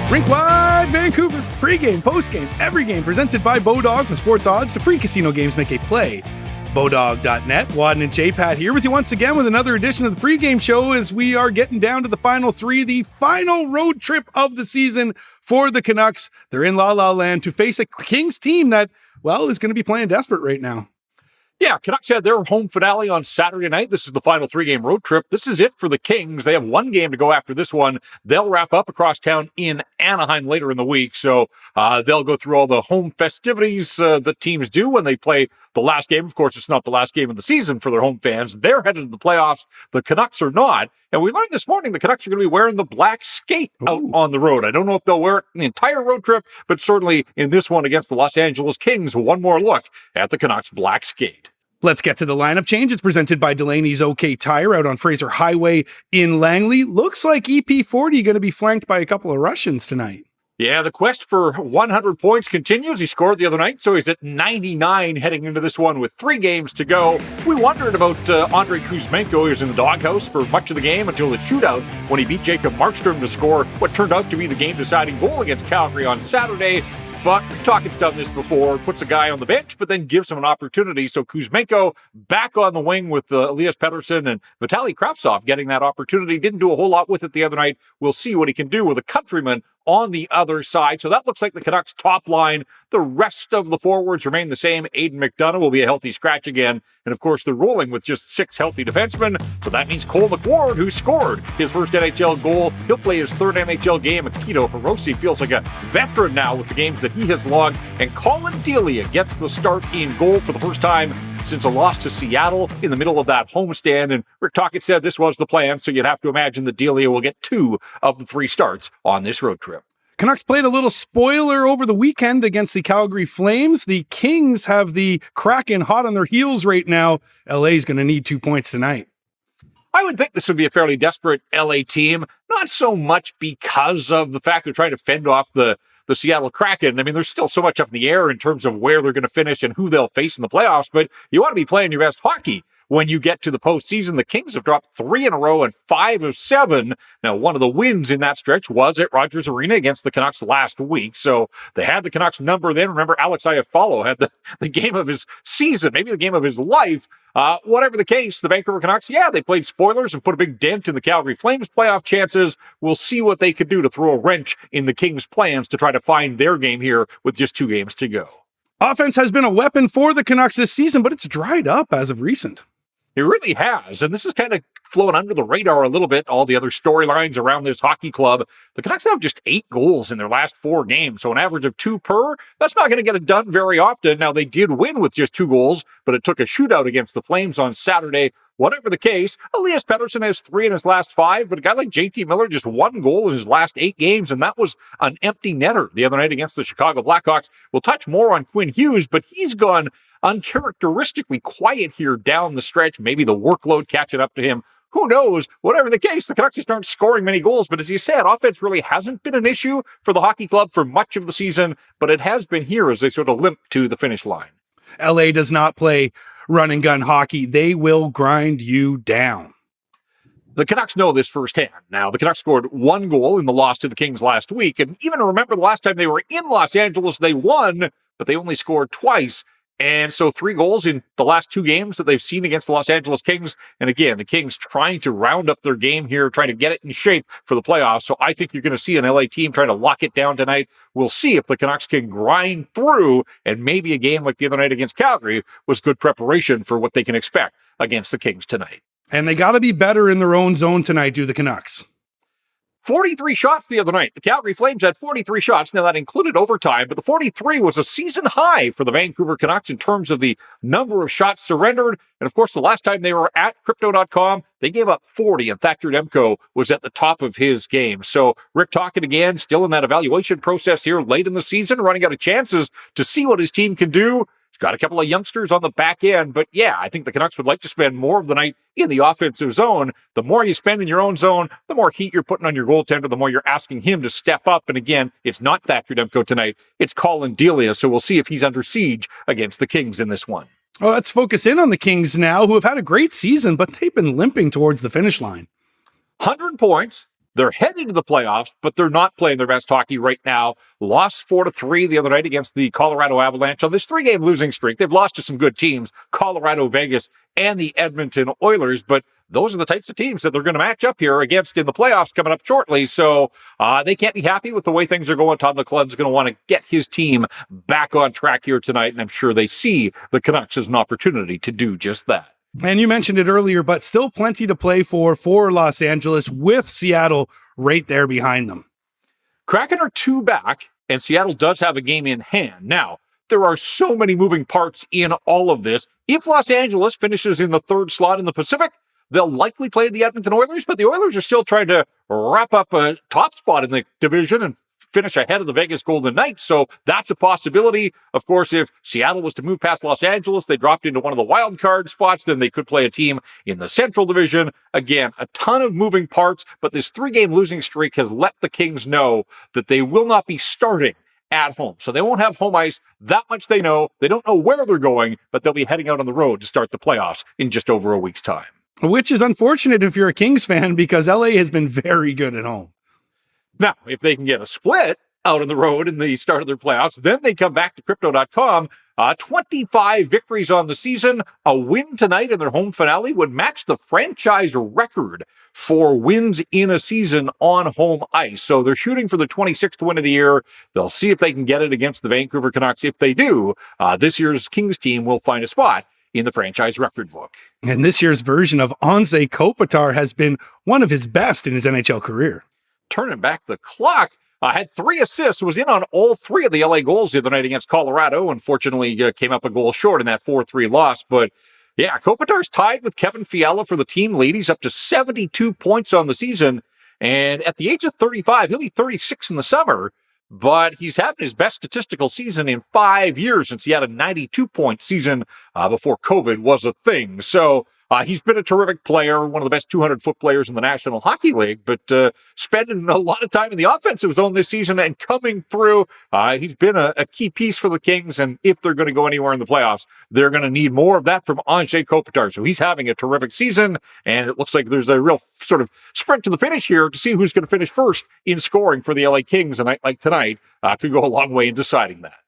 Rink wide Vancouver. Pre-game, post-game, every game presented by Bodog. From sports odds to free casino games, make a play. Bodog.net. Wadden and JPat here with you once again with another edition of the pregame show as we are getting down to the final three, the final road trip of the season for the Canucks. They're in La La Land to face a Kings team that, well, is going to be playing desperate right now. Yeah, Canucks had their home finale on Saturday night. This is the final three-game road trip. This is it for the Kings. They have one game to go after this one. They'll wrap up across town in Anaheim later in the week. So they'll go through all the home festivities that teams do when they play the last game. Of course, it's not the last game of the season for their home fans. They're headed to the playoffs. The Canucks are not. And we learned this morning the Canucks are going to be wearing the black skate out on the road. I don't know if they'll wear it the entire road trip, but certainly in this one against the Los Angeles Kings, one more look at the Canucks black skate. Let's get to the lineup change. It's presented by Delaney's OK Tire out on Fraser Highway in Langley. Looks like EP40 going to be flanked by a couple of Russians tonight. Yeah, the quest for 100 points continues. He scored the other night, so he's at 99 heading into this one with 3 games to go. We wondered about Andrei Kuzmenko. He was in the doghouse for much of the game until the shootout when he beat Jacob Markstrom to score what turned out to be the game-deciding goal against Calgary on Saturday. But Talkett's done this before, puts a guy on the bench, but then gives him an opportunity. So Kuzmenko back on the wing with Elias Pettersson and Vitaly Kravtsov getting that opportunity. Didn't do a whole lot with it the other night. We'll see what he can do with a countryman on the other side. So that looks like the Canucks top line. The rest of the forwards remain the same. Aiden McDonough will be a healthy scratch again. And of course, they're rolling with just 6 healthy defensemen. So that means Cole McWard, who scored his first NHL goal, he'll play his third NHL game. Akito Hirose feels like a veteran now with the games that he has logged. And Colin Delia gets the start in goal for the first time since a loss to Seattle in the middle of that homestand. And Rick Tocchet said this was the plan, so you'd have to imagine that Delia will get 2 of the 3 starts on this road trip. Canucks played a little spoiler over the weekend against the Calgary Flames. The Kings have the Kraken hot on their heels right now. LA's going to need 2 points tonight. I would think this would be a fairly desperate LA team, not so much because of the fact they're trying to fend off the Seattle Kraken. I mean, there's still so much up in the air in terms of where they're going to finish and who they'll face in the playoffs, but you want to be playing your best hockey when you get to the postseason. The Kings have dropped 3 in a row and 5 of 7. Now, one of the wins in that stretch was at Rogers Arena against the Canucks last week. So they had the Canucks number then. Remember, Alex Iafallo had the game of his season, maybe the game of his life. Whatever the case, the Vancouver Canucks, yeah, they played spoilers and put a big dent in the Calgary Flames playoff chances. We'll see what they could do to throw a wrench in the Kings' plans to try to find their game here with just 2 games to go. Offense has been a weapon for the Canucks this season, but it's dried up as of recent. It really has, and this is kind of flowing under the radar a little bit, all the other storylines around this hockey club. The Canucks have just 8 goals in their last 4 games, so an average of 2 per. That's not going to get it done very often. Now, they did win with just 2 goals, but it took a shootout against the Flames on Saturday. Whatever the case, Elias Pettersson has 3 in his last 5, but a guy like JT Miller, just 1 goal in his last 8 games, and that was an empty netter the other night against the Chicago Blackhawks. We'll touch more on Quinn Hughes, but he's gone uncharacteristically quiet here down the stretch. Maybe the workload catching up to him. Who knows? Whatever the case, the Canucks just aren't scoring many goals. But as you said, offense really hasn't been an issue for the hockey club for much of the season, but it has been here as they sort of limp to the finish line. LA does not play run and gun hockey. They will grind you down. The Canucks know this firsthand. Now, the Canucks scored 1 goal in the loss to the Kings last week. And even remember the last time they were in Los Angeles, they won, but they only scored twice. And so 3 goals in the last 2 games that they've seen against the Los Angeles Kings. And again, the Kings trying to round up their game here, trying to get it in shape for the playoffs. So I think you're going to see an LA team trying to lock it down tonight. We'll see if the Canucks can grind through, and maybe a game like the other night against Calgary was good preparation for what they can expect against the Kings tonight. And they got to be better in their own zone tonight, do the Canucks. 43 shots the other night. The Calgary Flames had 43 shots. Now, that included overtime, but the 43 was a season high for the Vancouver Canucks in terms of the number of shots surrendered. And, of course, the last time they were at Crypto.com, they gave up 40, and Thatcher Demko was at the top of his game. So Rick Tocchet again, still in that evaluation process here late in the season, running out of chances to see what his team can do. Got a couple of youngsters on the back end, but yeah, I think the Canucks would like to spend more of the night in the offensive zone. The more you spend in your own zone, the more heat you're putting on your goaltender, the more you're asking him to step up. And again, it's not Thatcher Demko tonight, it's Colin Delia, so we'll see if he's under siege against the Kings in this one. Well, let's focus in on the Kings now, who have had a great season, but they've been limping towards the finish line. 100 points, They're heading to the playoffs, but they're not playing their best hockey right now. Lost 4-3 the other night against the Colorado Avalanche on this 3-game losing streak. They've lost to some good teams, Colorado, Vegas, and the Edmonton Oilers, but those are the types of teams that they're going to match up here against in the playoffs coming up shortly. So they can't be happy with the way things are going. Todd McLeod's going to want to get his team back on track here tonight, and I'm sure they see the Canucks as an opportunity to do just that. And you mentioned it earlier, but still plenty to play for Los Angeles with Seattle right there behind them. Kraken are 2 back, and Seattle does have a game in hand. Now, there are so many moving parts in all of this. If Los Angeles finishes in the 3rd slot in the Pacific, they'll likely play the Edmonton Oilers, but the Oilers are still trying to wrap up a top spot in the division and finish ahead of the Vegas Golden Knights, so that's a possibility. Of course, if Seattle was to move past Los Angeles, they dropped into one of the wild card spots, then they could play a team in the Central Division. Again, a ton of moving parts, but this 3-game losing streak has let the Kings know that they will not be starting at home. So they won't have home ice. That much they know. They don't know where they're going, but they'll be heading out on the road to start the playoffs in just over a week's time. Which is unfortunate if you're a Kings fan, because LA has been very good at home. Now, if they can get a split out on the road in the start of their playoffs, then they come back to Crypto.com. 25 victories on the season. A win tonight in their home finale would match the franchise record for wins in a season on home ice. So they're shooting for the 26th win of the year. They'll see if they can get it against the Vancouver Canucks. If they do, this year's Kings team will find a spot in the franchise record book. And this year's version of Anze Kopitar has been one of his best in his NHL career. Turning back the clock, had 3 assists, was in on all 3 of the LA goals the other night against Colorado. Unfortunately, came up a goal short in that 4-3 loss. But yeah, Kopitar's tied with Kevin Fiala for the team lead. He's up to 72 points on the season. And at the age of 35, he'll be 36 in the summer. But he's having his best statistical season in 5 years since he had a 92-point season before COVID was a thing. So he's been a terrific player, one of the best 200-foot players in the National Hockey League, but spending a lot of time in the offensive zone this season and coming through. He's been a key piece for the Kings, and if they're going to go anywhere in the playoffs, they're going to need more of that from Anze Kopitar. So he's having a terrific season, and it looks like there's a real sort of sprint to the finish here to see who's going to finish first in scoring for the LA Kings a night like tonight. Could go a long way in deciding that.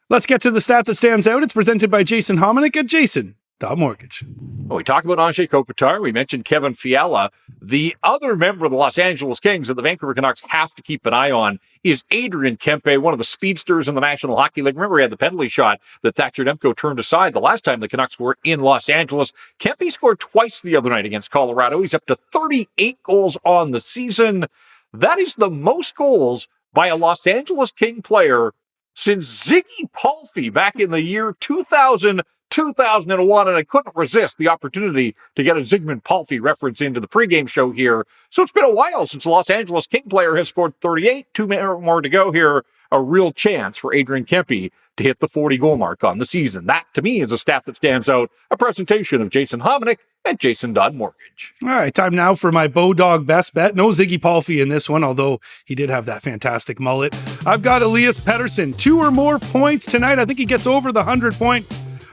Let's get to the stat that stands out. It's presented by Jason Hominick at Jason.Mortgage. Well, we talked about Anze Kopitar. We mentioned Kevin Fiala. The other member of the Los Angeles Kings that the Vancouver Canucks have to keep an eye on is Adrian Kempe, one of the speedsters in the National Hockey League. Remember, he had the penalty shot that Thatcher Demko turned aside the last time the Canucks were in Los Angeles. Kempe scored twice the other night against Colorado. He's up to 38 goals on the season. That is the most goals by a Los Angeles King player since Ziggy Palffy back in the year 2000, 2001, and I couldn't resist the opportunity to get a Zygmunt Palffy reference into the pregame show here. So it's been a while since a Los Angeles King player has scored 38, 2 more to go here. A real chance for Adrian Kempe to hit the 40-goal mark on the season. That, to me, is a stat that stands out. A presentation of Jason Hominick at Jason.Mortgage. All right, time now for my Bodog Best Bet. No Ziggy Palffy in this one, although he did have that fantastic mullet. I've got Elias Pettersson, 2 or more points tonight. I think he gets over the 100-point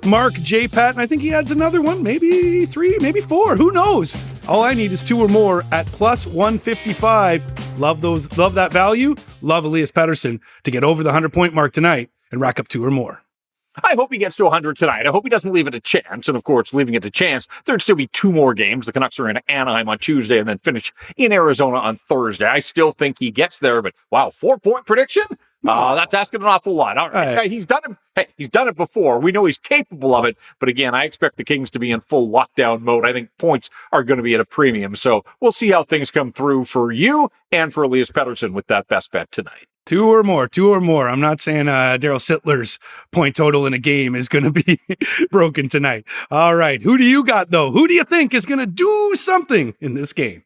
mark. JPat, and I think he adds another one, maybe 3, maybe 4. Who knows? All I need is 2 or more at plus 155. Love that value. Love Elias Pettersson to get over the 100-point mark tonight and rack up 2 or more. I hope he gets to 100 tonight. I hope he doesn't leave it to chance. And of course, leaving it to chance, there'd still be 2 more games. The Canucks are in Anaheim on Tuesday and then finish in Arizona on Thursday. I still think he gets there, but wow, 4-point prediction? That's asking an awful lot. All right. Hey, he's done it. Hey, he's done it before. We know he's capable of it. But again, I expect the Kings to be in full lockdown mode. I think points are going to be at a premium. So we'll see how things come through for you and for Elias Pettersson with that best bet tonight. 2 or more. I'm not saying Daryl Sittler's point total in a game is going to be broken tonight. All right. Who do you got, though? Who do you think is going to do something in this game?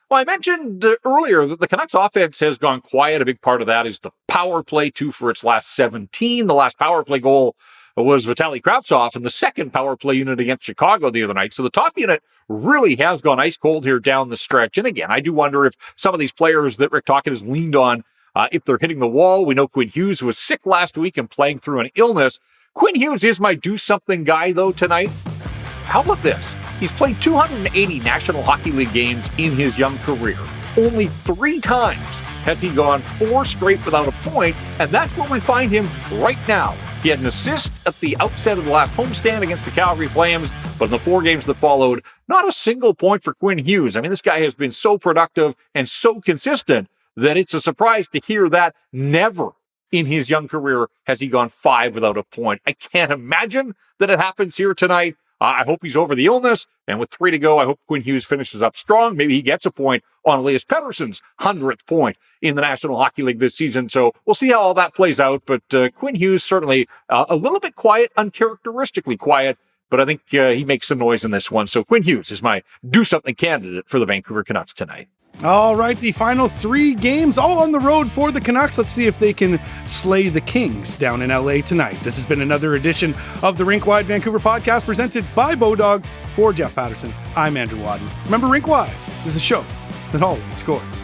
Well, I mentioned earlier that the Canucks offense has gone quiet. A big part of that is the power play, 2 for its last 17. The last power play goal was Vitaly Kravtsov in the second power play unit against Chicago the other night. So the top unit really has gone ice cold here down the stretch. And again, I do wonder if some of these players that Rick Tocchet has leaned on, if they're hitting the wall. We know Quinn Hughes was sick last week and playing through an illness. Quinn Hughes is my do-something guy, though, tonight. How about this? He's played 280 National Hockey League games in his young career. Only 3 times has he gone 4 straight without a point, and that's where we find him right now. He had an assist at the outset of the last homestand against the Calgary Flames, but in the 4 games that followed, not a single point for Quinn Hughes. I mean, this guy has been so productive and so consistent that it's a surprise to hear that never in his young career has he gone 5 without a point. I can't imagine that it happens here tonight. I hope he's over the illness, and with 3 to go, I hope Quinn Hughes finishes up strong. Maybe he gets a point on Elias Pettersson's 100th point in the National Hockey League this season, so we'll see how all that plays out, but Quinn Hughes certainly a little bit quiet, uncharacteristically quiet, but I think he makes some noise in this one, so Quinn Hughes is my do-something candidate for the Vancouver Canucks tonight. All right, the final 3 games all on the road for the Canucks. Let's see if they can slay the Kings down in LA tonight. This has been another edition of the Rink Wide Vancouver podcast presented by Bodog. For Jeff Patterson, I'm Andrew Wadden. Remember, Rink Wide is the show that always scores.